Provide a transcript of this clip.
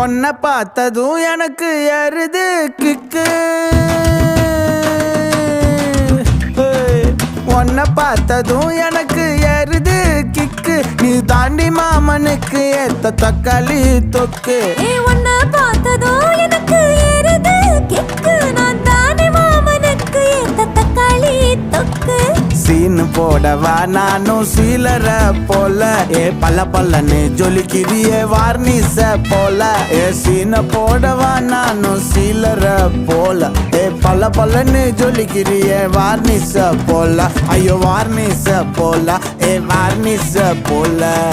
உன்னை பார்த்ததும் எனக்கு ஏறுது கிக்கு. உன்னை பார்த்ததும் எனக்கு ஏறுது கிக்கு. நீ தாண்டி மாமனுக்கு ஏத்த தக்காளி தொக்கு. உன்னை பார்த்ததும் எனக்கு ஏறுது கிக்கு. நான் தாண்டி மாமனுக்கு ஏத்த தக்காளி தொக்கு. சீனு போடவா நானும் சீலர போல. பல்ல பல்லன்னு ஜொலிக்கிறியே வார்னிச போல. சீன போடவா நானும் சீலர போல. பல்ல பல்லன்னு ஜொலிக்கிறியே வார்னிச போல. ஐயோ வார்னிச போல. வார்னிச போல.